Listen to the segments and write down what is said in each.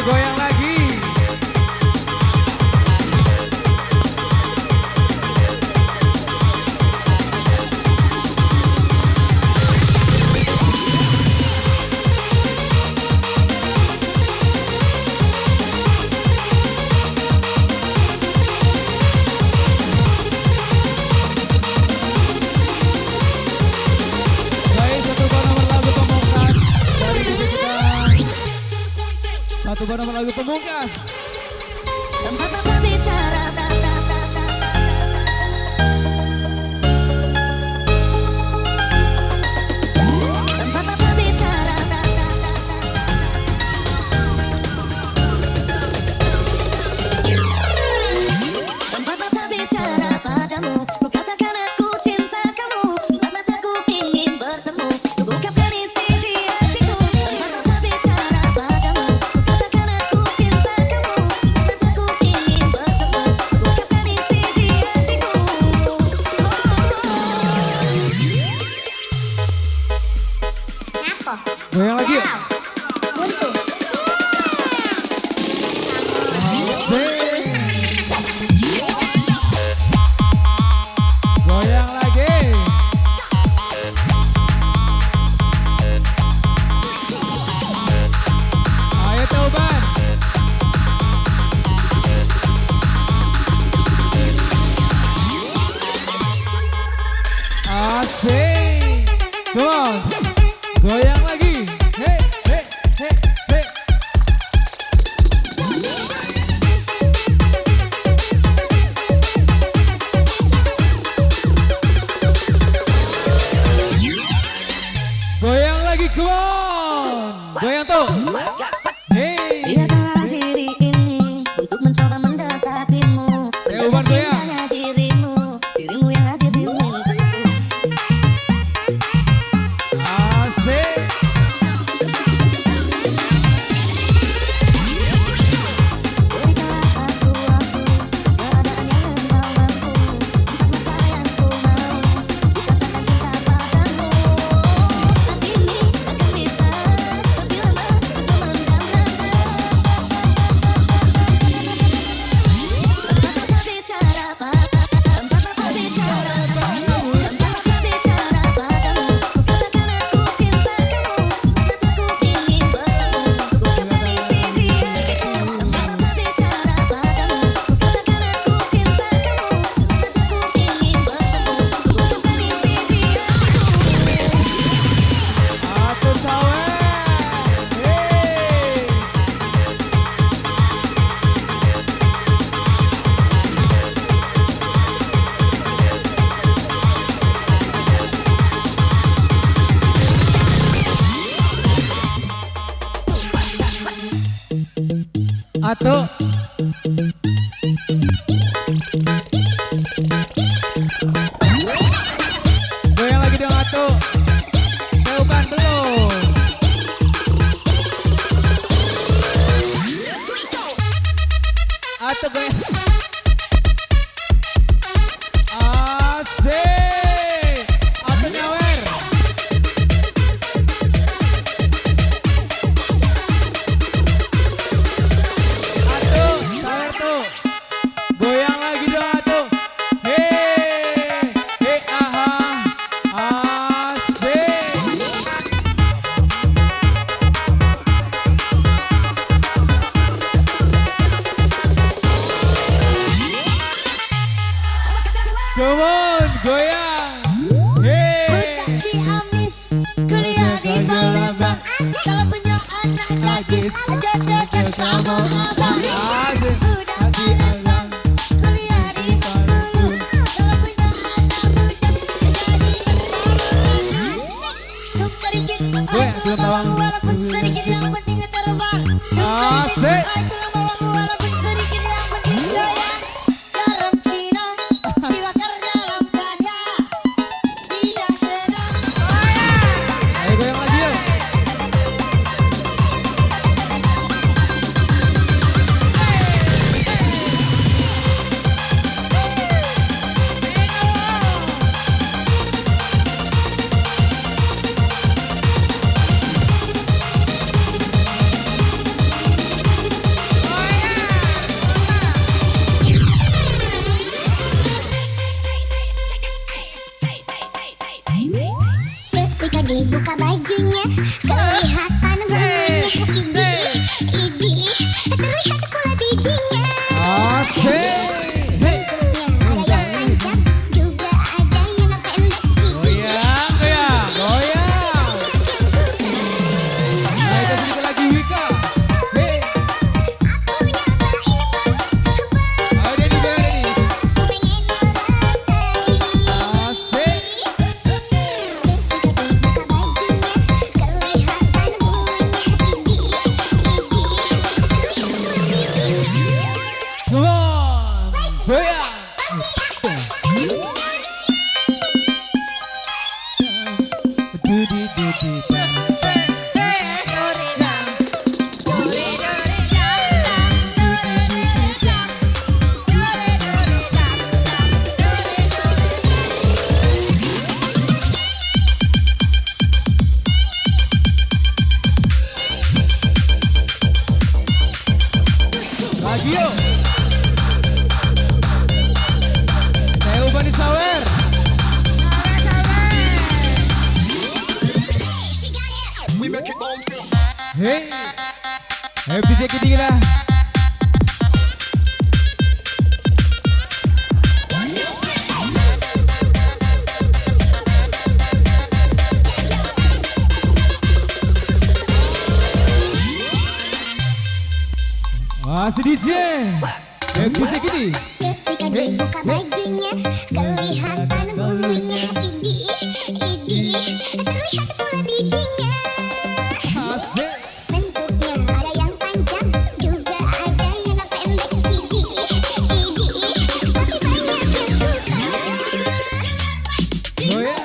goyang lagi. Satu buah nomor lagu pemungkas. Tempat berbicara. Tempat berbicara. Tempat berbicara padamu. Ku katakan aku cinta kamu. Mataku ingin bertemu. Ku bukakan isi di hatiku. Tempat berbicara padamu. Ku katakan aku cinta kamu. Mataku ingin bertemu. Ku bukakan isi di hatiku. Ngapa? Goyang lagi yuk. Buntu. Goyang lagi. Ayo Tauban. Asik. Come on. Goyang lagi. Hey, hey, hey, hey. Goyang lagi, come on. Goyang tuh. Hey. Biarkanlah diri ini untuk mencoba mendekatimu. Uban goyang. Hanya dirimu yang hadir di mimpiku. Asik. Berikanlah aku waktu, keadaan yang engkau mampu. Untuk masa yang ku mau, katakan cinta padamu. Hati ini akan bisa lebih lama untuk memendam rasa. Tempat berbicara padamu. Tempat berbicara padamu. Tempat berbicara padamu. Ku katakan aku cinta kamu. Mataku ingin bertemu. Ku bukakan isi di hatiku. Tempat berbicara padamu. Ku katakan aku cinta kamu. Mataku ingin bertemu. Ku bukakan isi di hatiku. Atur sawer. Hey. Atuk. Goyang lagi dong Atuk. Tauban belum. Atuk goyang. Asik. Atuk nyawer. Atuk, sawer tuh. Goyang lagi dong Atuk. Hei, hei aha. Asik. Come on, goyang. Hey. Ciamis, kuliah di Palembang. Kalau punya anak gadis, jodohkan sama abang. Udah Palembang, kuliah di Bengkulu. Kalau punya anak muda, jadi sedikit belum bawang. walaupun sedikit yang penting terbang. Asik. Tulang bawang walaupun sedikit yang penting jaya. Garam Cina dibakar dalam kaca. Tidak sedang. Ayo goyang lagi yuk. Hey, happy JKT kita. Masih DJ, happy JKT. Ketika dibuka bajunya, kelihatan bulunya. Idih, terlihat pula bijinya. Bentuknya ada yang panjang, juga ada yang pendek. Idih, tapi banyak yang suka. Oh ya.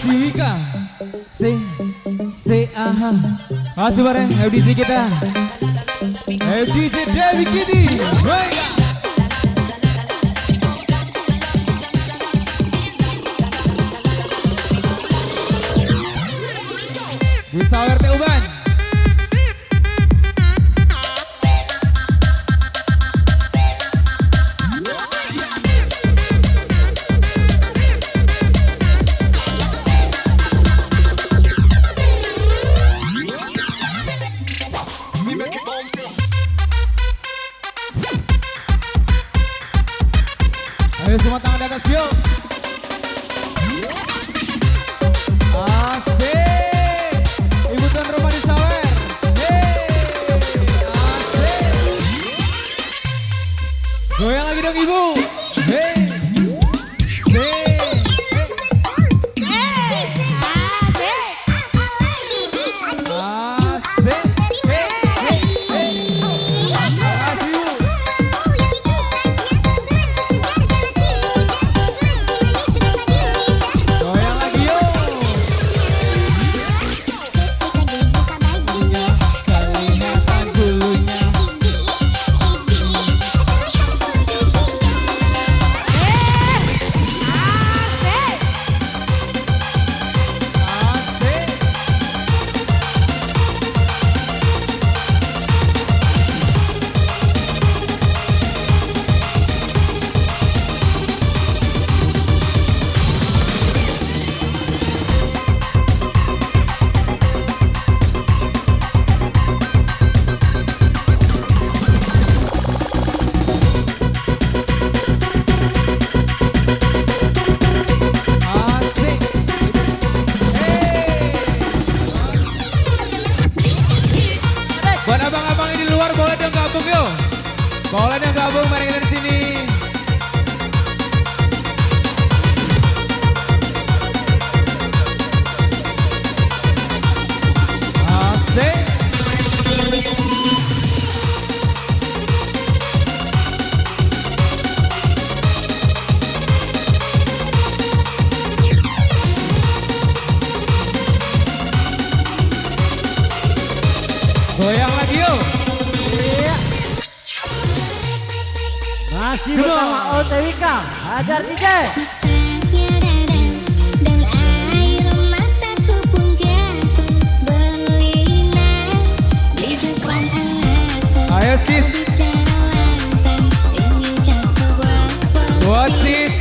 Wika, aha. Masih bareng FDJ kita, FDJ Dewi Kitty. Bisa RT Uban. Ayo semua tangan di atas yuk. Asik. Ibu tuan rumah di sawer. Hey. Asik. Goyang lagi dong ibu. Hey. Kalian yang gabung mari kita di sini. Asik. Goyang lagi yuk. Iya. Masih bersama OTWK, Hajar DJ. Susahnya dada dan air mataku pun jatuh berlinang di depan anakku. Ayo sis. Bicara lantang, inginkan sebuah Buat sis.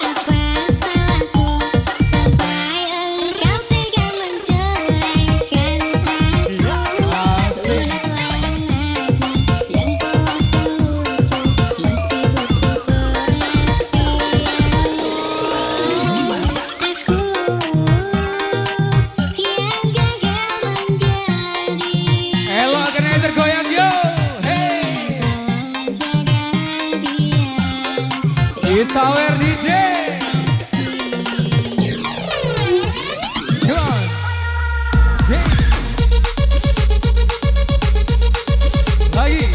apa salahku sampai engkau tega menceraikan aku. Lihatlah anakmu yang polos dan lucu masih butuh perhatian. Aku yang gagal menjadi Elo organizer goyang yuk. Hey. tolong jaga dia. Isawer DJ. Come on. Hey. Lagi.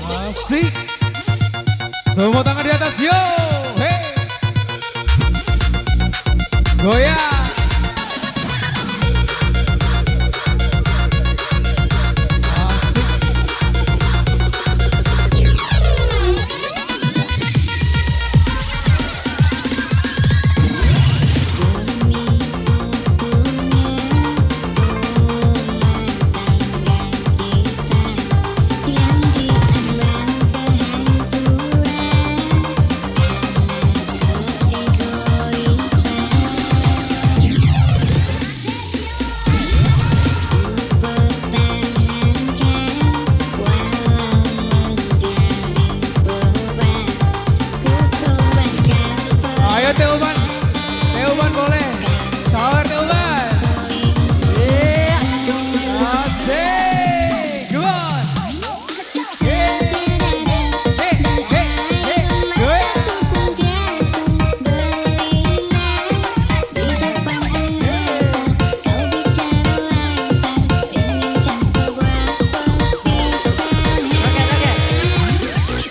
Asik. Semua tangan di atas yo. Hey. Goyang. Demi utuhnya rumah tangga kita yang diambang kehancuran karena keegoisan. Pertahankan walau menjadi beban, ku korbankan Ayo Teuban. Teuban boleh. Sawer Teuban. Iya. Asik. Come on. susahnya dada Hey, dan hey, hey. air Goyang. mataku pun jatuh berlinang di depan anakku. Kau bicara lantang, inginkan sebuah perpisahan.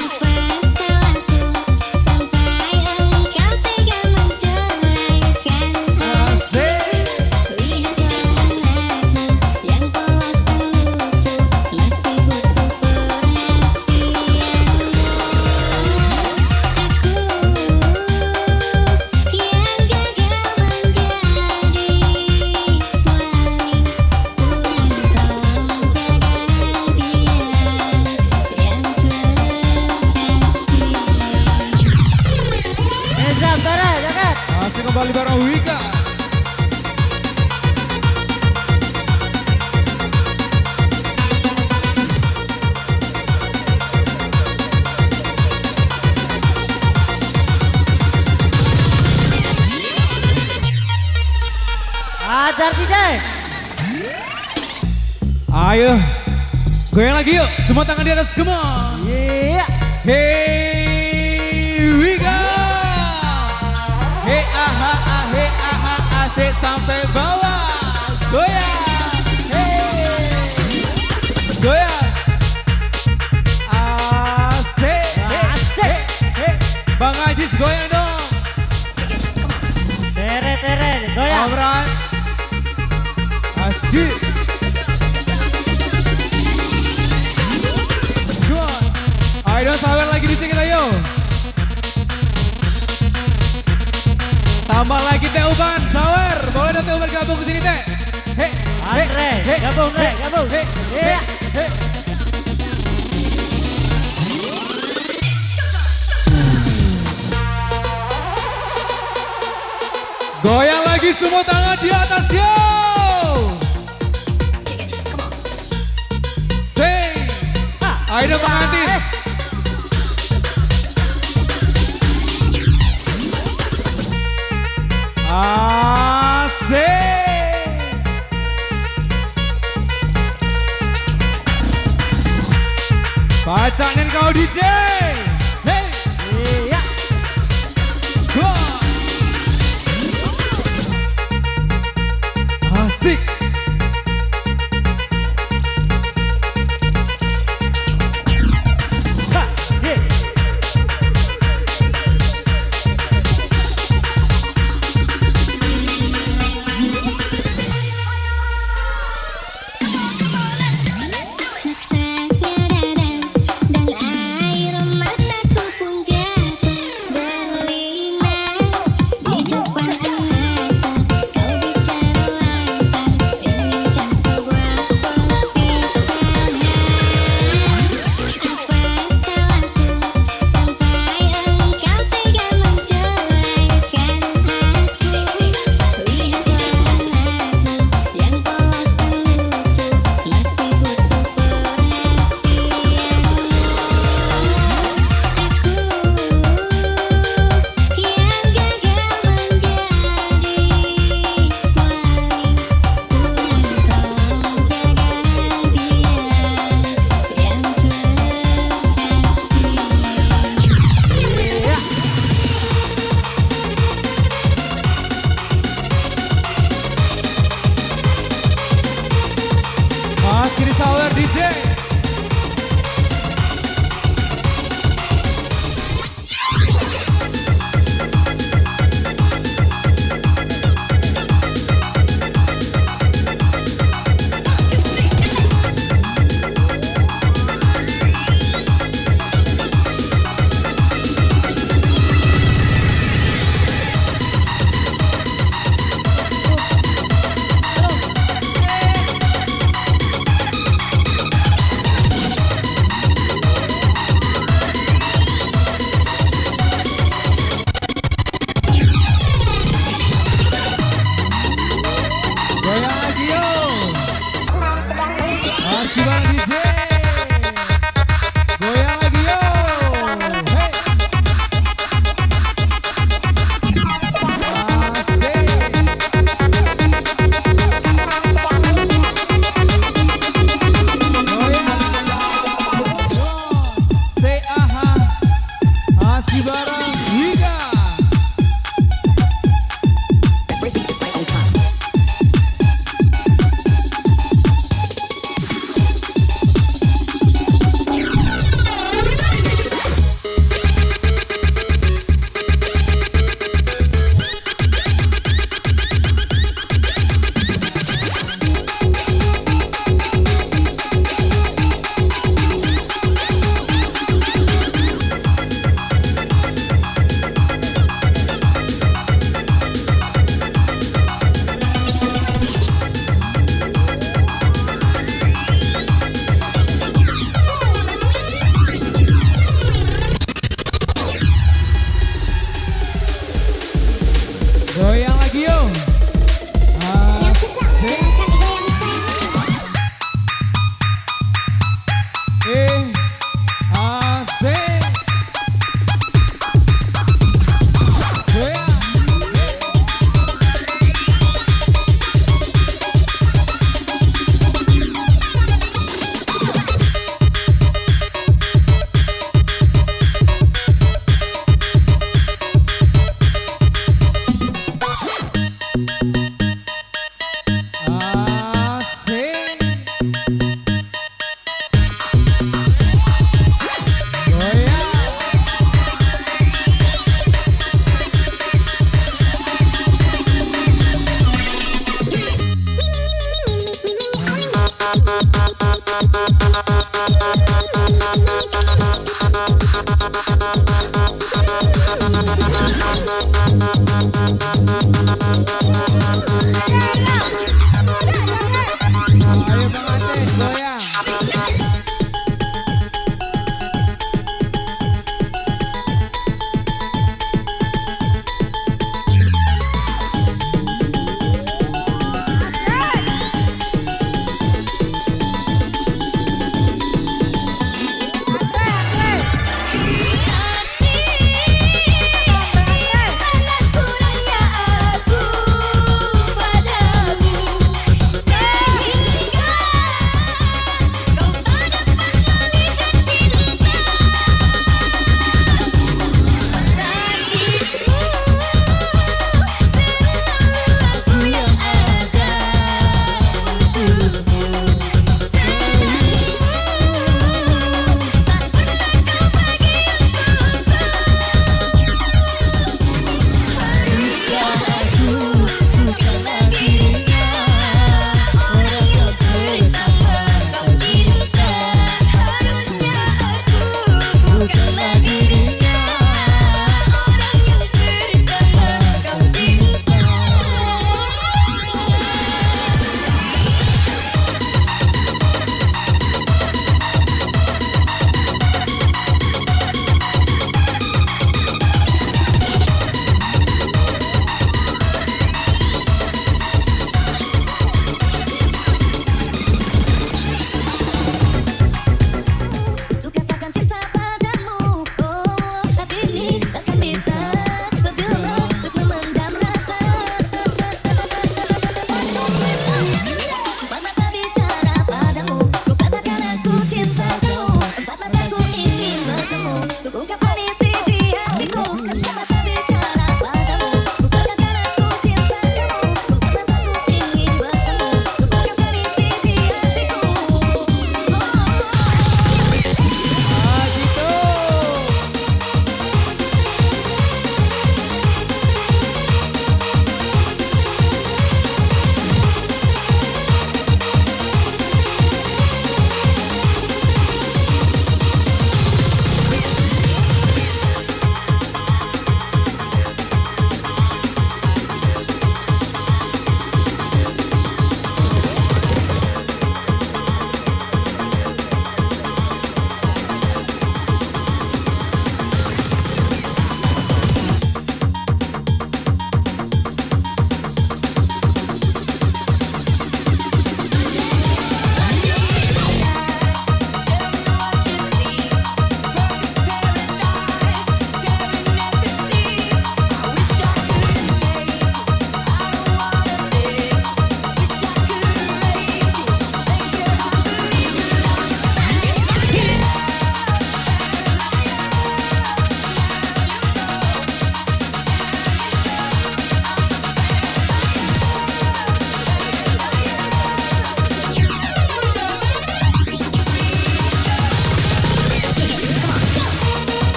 Apa salahku sampai engkau tega menceraikan aku. Lihatlah anakmu yang polos dan lucu masih butuh perhatian. Aku yang gagal menjadi suami, kurang tolong jaga dia yang terkasih. Ezra, Tara, jagat. Masih kembali bareng Wika. Hajar DJ. Ayo. Goyang lagi yuk. Semua tangan di atas. Come on. Iya. Hey Wika. Hey aha ah hey aha asik sampai bawah. Goyang. Hey. Goyang. Asik. Hey, Asik. hey. Bang Ajis goyang dong. Tere, goyang. Amran. Asik. Come on. Ayo sawer lagi di sini kita yo. Tambah lagi Teuban, sawer. Boleh dong Teuban gabung ke sini teh. Hei, Andre, gabung, Andre, gabung. Hei, Iya. hei. Goyang lagi semua tangan di atas yo. Say, ayo dong pengantin. Asik. Bacain kau DJ. Hey. Iya. Wah. Asik. Ha, ye. Sesayang dan air mata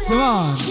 Come on.